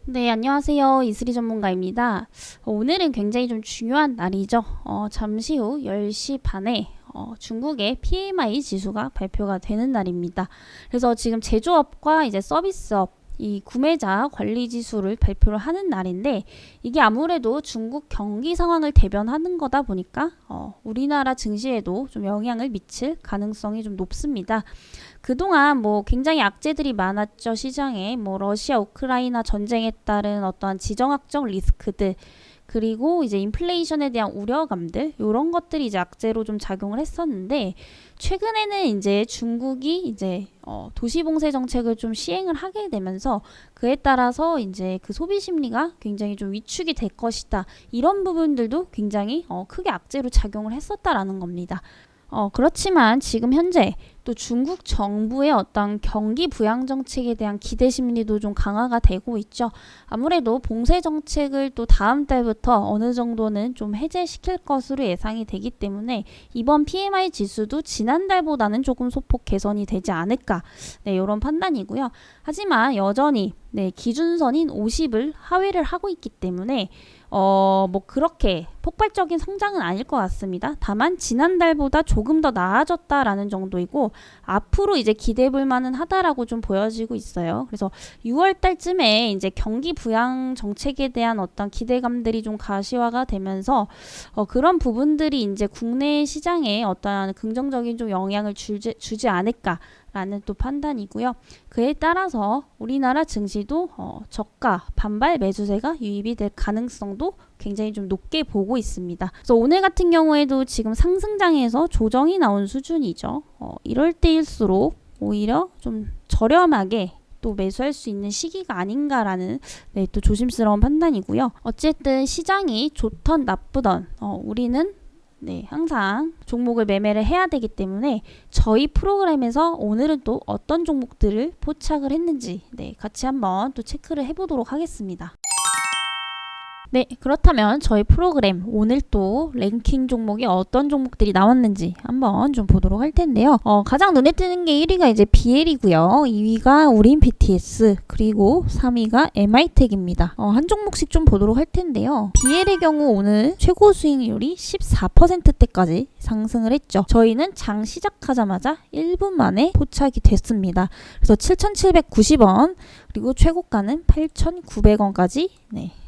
네, 안녕하세요. 이슬이 전문가입니다. 오늘은 굉장히 좀 중요한 날이죠. 잠시 후 10시 반에 중국의 PMI 지수가 발표가 되는 날입니다. 그래서 지금 제조업과 이제 서비스업 이 구매자 관리 지수를 발표를 하는 날인데, 이게 아무래도 중국 경기 상황을 대변하는 거다 보니까 우리나라 증시에도 좀 영향을 미칠 가능성이 좀 높습니다. 그동안 굉장히 악재들이 많았죠. 시장에 러시아 우크라이나 전쟁에 따른 어떠한 지정학적 리스크들, 그리고 이제 인플레이션에 대한 우려감들, 이런 것들이 이제 악재로 좀 작용을 했었는데, 최근에는 이제 중국이 이제 도시봉쇄 정책을 좀 시행을 하게 되면서 그에 따라서 이제 그 소비 심리가 굉장히 좀 위축이 될 것이다, 이런 부분들도 굉장히 크게 악재로 작용을 했었다라는 겁니다. 그렇지만 지금 현재 또 중국 정부의 어떤 경기 부양 정책에 대한 기대 심리도 좀 강화가 되고 있죠. 아무래도 봉쇄 정책을 또 다음 달부터 어느 정도는 좀 해제시킬 것으로 예상이 되기 때문에 이번 PMI 지수도 지난달보다는 조금 소폭 개선이 되지 않을까, 이런 판단이고요. 하지만 여전히 기준선인 50을 하회를 하고 있기 때문에 그렇게 폭발적인 성장은 아닐 것 같습니다. 다만 지난달보다 조금 더 나아졌다라는 정도이고, 앞으로 이제 기대볼 만은 하다라고 좀 보여지고 있어요. 그래서 6월 달쯤에 이제 경기 부양 정책에 대한 어떤 기대감들이 좀 가시화가 되면서 그런 부분들이 이제 국내 시장에 어떠한 긍정적인 좀 영향을 주지 않을까 라는 또 판단이고요. 그에 따라서 우리나라 증시도 저가 반발 매수세가 유입이 될 가능성도 굉장히 좀 높게 보고 있습니다. 그래서 오늘 같은 경우에도 지금 상승장에서 조정이 나온 수준이죠. 이럴 때일수록 오히려 좀 저렴하게 또 매수할 수 있는 시기가 아닌가라는 또 조심스러운 판단이고요. 어쨌든 시장이 좋던 나쁘던 우리는 항상 종목을 매매를 해야 되기 때문에 저희 프로그램에서 오늘은 또 어떤 종목들을 포착을 했는지 같이 한번 또 체크를 해보도록 하겠습니다. 그렇다면 저희 프로그램 오늘 또 랭킹 종목이 어떤 종목들이 나왔는지 한번 좀 보도록 할 텐데요. 가장 눈에 띄는 게 1위가 이제 BL이고요. 2위가 우린 BTS, 그리고 3위가 MI텍입니다. 한 종목씩 좀 보도록 할 텐데요. BL의 경우 오늘 최고 수익률이 14%대까지 상승을 했죠. 저희는 장 시작하자마자 1분 만에 포착이 됐습니다. 그래서 7,790원, 그리고 최고가는 8,900원까지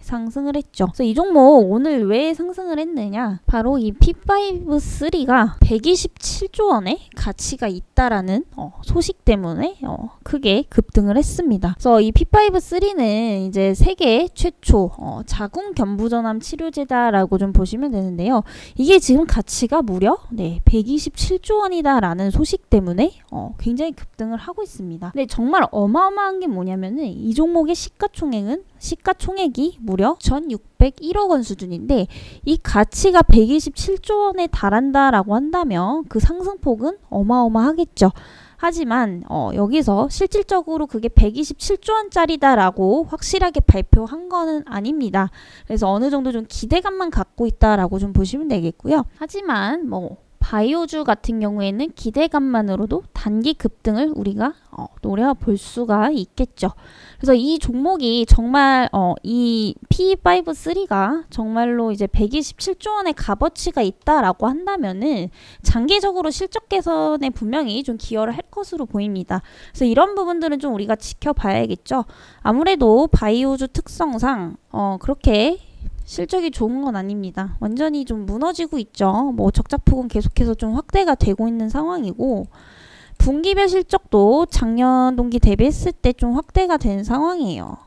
상승을 했죠. 그래서 이 종목 오늘 왜 상승을 했느냐? 바로 이 P5-3가 127조 원의 가치가 있다라는 소식 때문에 크게 급등을 했습니다. 그래서 이 P5-3는 이제 세계 최초 자궁 견부전암 치료제다라고 좀 보시면 되는데요. 이게 지금 가치가 무려 127조 원이다라는 소식 때문에 굉장히 급등을 하고 있습니다. 근데 정말 어마어마한 게 뭐냐면은 이 종목의 시가총액이 무려 1,601억 원 수준인데, 이 가치가 127조 원에 달한다라고 한다면 그 상승폭은 어마어마하겠죠. 하지만 여기서 실질적으로 그게 127조 원짜리다라고 확실하게 발표한 거는 아닙니다. 그래서 어느 정도 좀 기대감만 갖고 있다라고 좀 보시면 되겠고요. 하지만 바이오주 같은 경우에는 기대감만으로도 단기 급등을 우리가 노려볼 수가 있겠죠. 그래서 이 종목이 정말 이 P5-3가 정말로 이제 127조 원의 값어치가 있다라고 한다면은 장기적으로 실적 개선에 분명히 좀 기여를 할 것으로 보입니다. 그래서 이런 부분들은 좀 우리가 지켜봐야겠죠. 아무래도 바이오주 특성상 그렇게 실적이 좋은 건 아닙니다. 완전히 좀 무너지고 있죠. 적자폭은 계속해서 좀 확대가 되고 있는 상황이고, 분기별 실적도 작년 동기 대비했을 때 좀 확대가 된 상황이에요.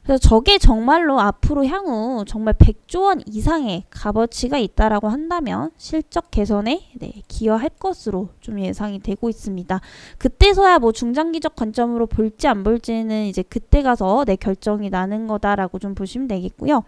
그래서 저게 정말로 앞으로 향후 정말 100조 원 이상의 값어치가 있다라고 한다면 실적 개선에 기여할 것으로 좀 예상이 되고 있습니다. 그때서야 중장기적 관점으로 볼지 안 볼지는 이제 그때 가서 결정이 나는 거다라고 좀 보시면 되겠고요.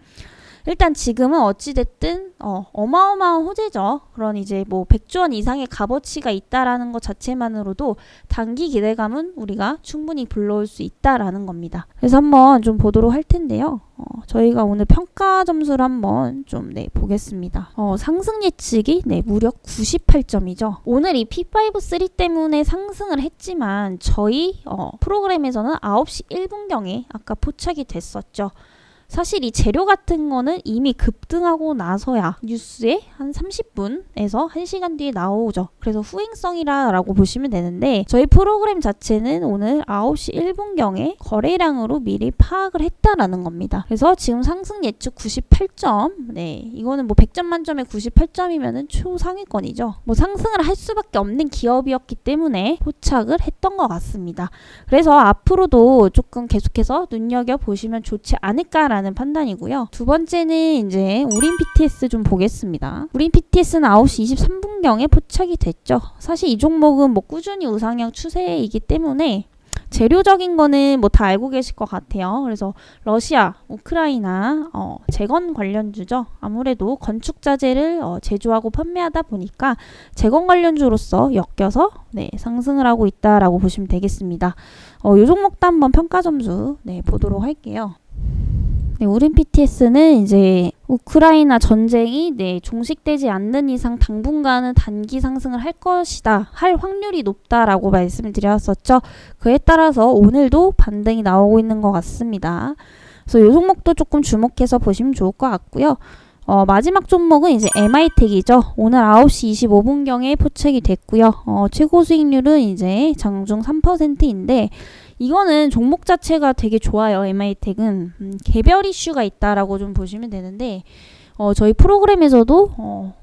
일단 지금은 어찌됐든 어마어마한 호재죠. 그런 이제 뭐 100조 원 이상의 값어치가 있다라는 것 자체만으로도 단기 기대감은 우리가 충분히 불러올 수 있다라는 겁니다. 그래서 한번 좀 보도록 할 텐데요. 저희가 오늘 평가 점수를 한번 좀 보겠습니다. 상승 예측이 무려 98점이죠. 오늘 이 P5-3 때문에 상승을 했지만 저희 프로그램에서는 9시 1분경에 아까 포착이 됐었죠. 사실 이 재료 같은 거는 이미 급등하고 나서야 뉴스에 한 30분에서 1시간 뒤에 나오죠. 그래서 후행성이라고 보시면 되는데 저희 프로그램 자체는 오늘 9시 1분경에 거래량으로 미리 파악을 했다라는 겁니다. 그래서 지금 상승 예측 98점, 이거는 뭐 100점 만점에 98점이면은 초상위권이죠. 뭐 상승을 할 수밖에 없는 기업이었기 때문에 포착을 했던 것 같습니다. 그래서 앞으로도 조금 계속해서 눈여겨보시면 좋지 않을까라는 판단이고요. 두 번째는 이제 우린 PTS 좀 보겠습니다. 우린 PTS는 9시 23분경에 포착이 됐죠. 사실 이 종목은 뭐 꾸준히 우상향 추세이기 때문에 재료적인 거는 뭐 다 알고 계실 것 같아요. 그래서 러시아, 우크라이나 재건 관련주죠. 아무래도 건축 자재를 제조하고 판매하다 보니까 재건 관련주로서 엮여서 상승을 하고 있다라고 보시면 되겠습니다. 이 종목도 한번 평가 점수 보도록 할게요. 우린 PTS는 이제 우크라이나 전쟁이 종식되지 않는 이상 당분간은 단기 상승을 할 것이다. 할 확률이 높다라고 말씀을 드렸었죠. 그에 따라서 오늘도 반등이 나오고 있는 것 같습니다. 그래서 이 종목도 조금 주목해서 보시면 좋을 것 같고요. 마지막 종목은 이제 MI텍이죠. 오늘 9시 25분경에 포착이 됐고요. 최고 수익률은 이제 장중 3%인데 이거는 종목 자체가 되게 좋아요. MI텍은 개별 이슈가 있다라고 좀 보시면 되는데 저희 프로그램에서도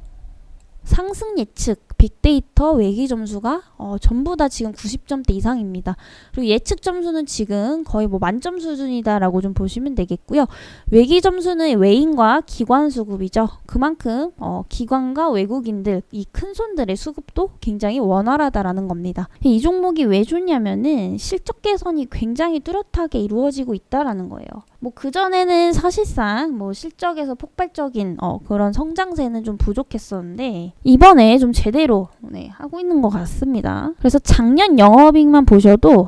상승 예측, 빅데이터, 외기 점수가 전부 다 지금 90점대 이상입니다. 그리고 예측 점수는 지금 거의 뭐 만점 수준이다라고 좀 보시면 되겠고요. 외기 점수는 외인과 기관 수급이죠. 그만큼 기관과 외국인들, 이 큰 손들의 수급도 굉장히 원활하다라는 겁니다. 이 종목이 왜 좋냐면은 실적 개선이 굉장히 뚜렷하게 이루어지고 있다라는 거예요. 뭐 그전에는 사실상 뭐 실적에서 폭발적인 그런 성장세는 좀 부족했었는데 이번에 좀 제대로 하고 있는 것 같습니다. 그래서 작년 영업이익만 보셔도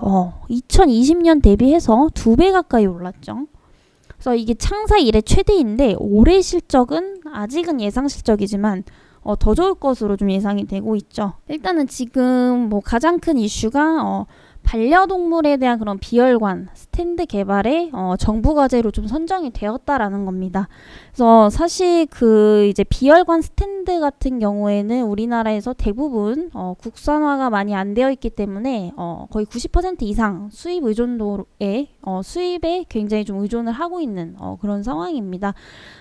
2020년 대비해서 2배 가까이 올랐죠. 그래서 이게 창사 이래 최대인데 올해 실적은 아직은 예상 실적이지만 더 좋을 것으로 좀 예상이 되고 있죠. 일단은 지금 뭐 가장 큰 이슈가 반려동물에 대한 그런 비혈관 스탠드 개발에 정부 과제로 좀 선정이 되었다라는 겁니다. 그래서 사실 그 이제 비혈관 스탠드 같은 경우에는 우리나라에서 대부분 국산화가 많이 안 되어 있기 때문에 거의 90% 이상 수입 의존도에 수입에 굉장히 좀 의존을 하고 있는 그런 상황입니다.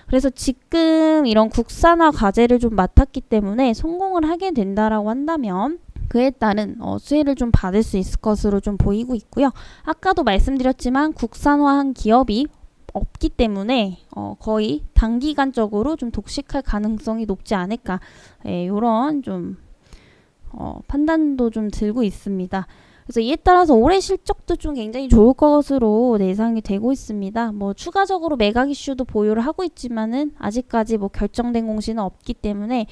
그래서 지금 이런 국산화 과제를 좀 맡았기 때문에 성공을 하게 된다라고 한다면 그에 따른 수혜를 좀 받을 수 있을 것으로 좀 보이고 있고요. 아까도 말씀드렸지만 국산화한 기업이 없기 때문에 거의 단기간적으로 좀 독식할 가능성이 높지 않을까 이런 좀 판단도 좀 들고 있습니다. 그래서 이에 따라서 올해 실적도 좀 굉장히 좋을 것으로 예상이 되고 있습니다. 뭐 추가적으로 매각 이슈도 보유를 하고 있지만은 아직까지 뭐 결정된 공시는 없기 때문에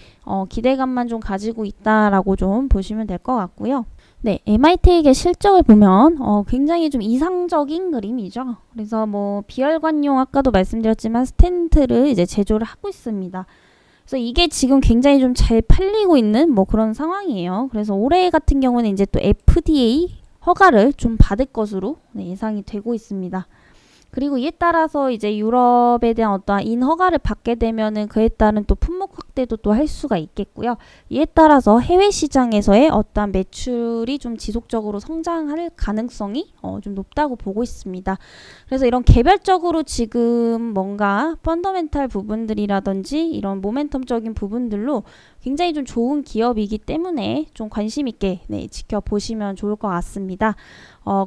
기대감만 좀 가지고 있다라고 좀 보시면 될 것 같고요. MI텍의 실적을 보면 굉장히 좀 이상적인 그림이죠. 그래서 뭐 비혈관용 아까도 말씀드렸지만 스텐트를 이제 제조를 하고 있습니다. 그래서 이게 지금 굉장히 좀 잘 팔리고 있는 뭐 그런 상황이에요. 그래서 올해 같은 경우는 이제 또 FDA 허가를 좀 받을 것으로 예상이 되고 있습니다. 그리고 이에 따라서 이제 유럽에 대한 어떠한 인허가를 받게 되면은 그에 따른 또 품목 확대도 또 할 수가 있겠고요. 이에 따라서 해외 시장에서의 어떠한 매출이 좀 지속적으로 성장할 가능성이 좀 높다고 보고 있습니다. 그래서 이런 개별적으로 지금 뭔가 펀더멘탈 부분들이라든지 이런 모멘텀적인 부분들로 굉장히 좀 좋은 기업이기 때문에 좀 관심 있게 지켜보시면 좋을 것 같습니다.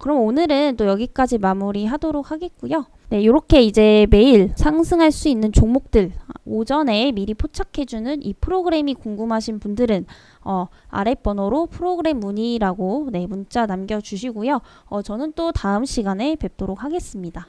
그럼 오늘은 또 여기까지 마무리하도록 하겠고요. 이렇게 이제 매일 상승할 수 있는 종목들 오전에 미리 포착해주는 이 프로그램이 궁금하신 분들은 아랫번호로 프로그램 문의라고 문자 남겨주시고요. 저는 또 다음 시간에 뵙도록 하겠습니다.